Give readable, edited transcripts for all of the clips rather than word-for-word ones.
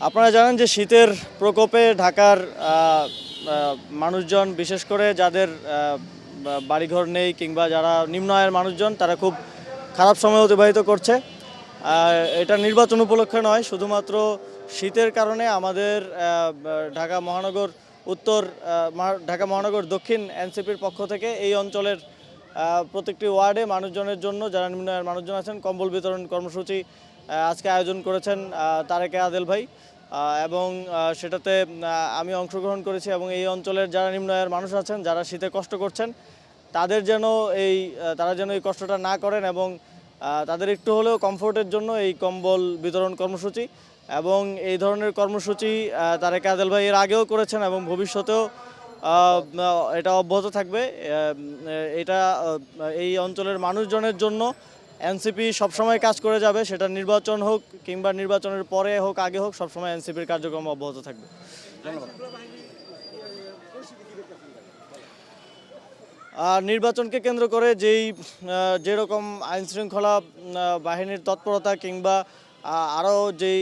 আপনারা জানেন যে শীতের প্রকোপে ঢাকার মানুষজন, বিশেষ করে যাদের বাড়িঘর নেই কিংবা যারা নিম্ন আয়ের মানুষজন, তারা খুব খারাপ সময় অতিবাহিত করছে। এটা নির্বাচন উপলক্ষে নয়, শুধুমাত্র শীতের কারণে আমাদের ঢাকা মহানগর উত্তর, ঢাকা মহানগর দক্ষিণ এনসিপির পক্ষ থেকে এই অঞ্চলের প্রত্যেকটি ওয়ার্ডে মানুষজনের জন্য, যারা নিম্ন আয়ের মানুষজন আছেন, কম্বল বিতরণ কর্মসূচি আজকে আয়োজন করেছেন তারেক আদেল ভাই, এবং সেটাতে আমি অংশগ্রহণ করেছি। এবং এই অঞ্চলের যারা নিম্ন আয়ের মানুষ আছেন, যারা শীতে কষ্ট করছেন, তারা যেন এই কষ্টটা না করেন এবং তাদের একটু হলেও কমফোর্টের জন্য এই কম্বল বিতরণ কর্মসূচি। এবং এই ধরনের কর্মসূচি তারেক আদেল ভাই এর আগেও করেছেন এবং ভবিষ্যতেও এটা অব্যাহত থাকবে। এটা এই অঞ্চলের মানুষজনের জন্য এনসিপি সবসময় কাজ করে যাবে, সেটা নির্বাচন হোক কিংবা নির্বাচনের পরে হোক, আগে হোক, সবসময় এনসিপির কার্যক্রম অব্যাহত থাকবে। নির্বাচনকে কেন্দ্র করে যেরকম আইনশৃঙ্খলা বাহিনীর তৎপরতা কিংবা আরও যেই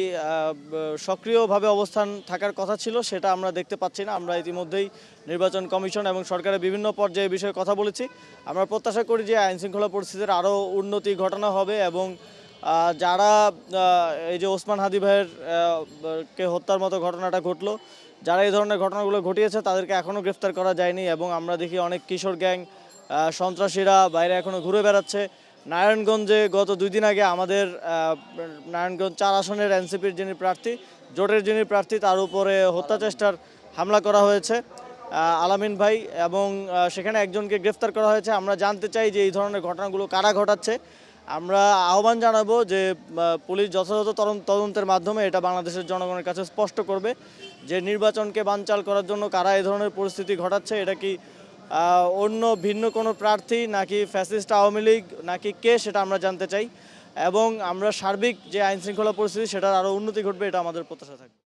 সক্রিয়ভাবে অবস্থান থাকার কথা ছিল, সেটা আমরা দেখতে পাচ্ছি না। আমরা ইতিমধ্যেই নির্বাচন কমিশন এবং সরকারের বিভিন্ন পর্যায়ে বিষয়ে কথা বলেছি। আমরা প্রত্যাশা করি যে আইনশৃঙ্খলা পরিস্থিতির আরও উন্নতি ঘটানো হবে এবং যারা এই যে ওসমান হাদি ভাইয়ের কে হত্যার মতো ঘটনাটা ঘটলো, যারা এই ধরনের ঘটনাগুলো ঘটিয়েছে, তাদেরকে এখনও গ্রেফতার করা যায়নি। এবং আমরা দেখি অনেক কিশোর গ্যাং, সন্ত্রাসীরা বাইরে এখনও ঘুরে বেড়াচ্ছে। নারায়ণগঞ্জে গত 2 দিন আগে আমাদের নারায়ণগঞ্জ 4 আসনের এনসিপির যিনি প্রার্থী, জোটের যিনি প্রার্থী, তার উপরে হত্যা চেষ্টার হামলা করা হয়েছে আলামিন ভাই, এবং সেখানে একজনকে গ্রেফতার করা হয়েছে। আমরা জানতে চাই যে এই ধরনের ঘটনাগুলো কারা ঘটাচ্ছে। আমরা আহ্বান জানাবো যে পুলিশ যথাযথ তদন্তের মাধ্যমে এটা বাংলাদেশের জনগণের কাছে স্পষ্ট করবে যে নির্বাচনকে বানচাল করার জন্য কারা এই ধরনের পরিস্থিতি ঘটাচ্ছে। এটা কি অন্য ভিন্ন কোনো প্রার্থী, নাকি ফ্যাসিস্ট আওয়ামী লীগ, নাকি কে, সেটা আমরা জানতে চাই। এবং আমরা সার্বিক যে আইনশৃঙ্খলা পরিস্থিতি, সেটার আরও উন্নতি ঘটবে, এটা আমাদের প্রত্যাশা থাকবে।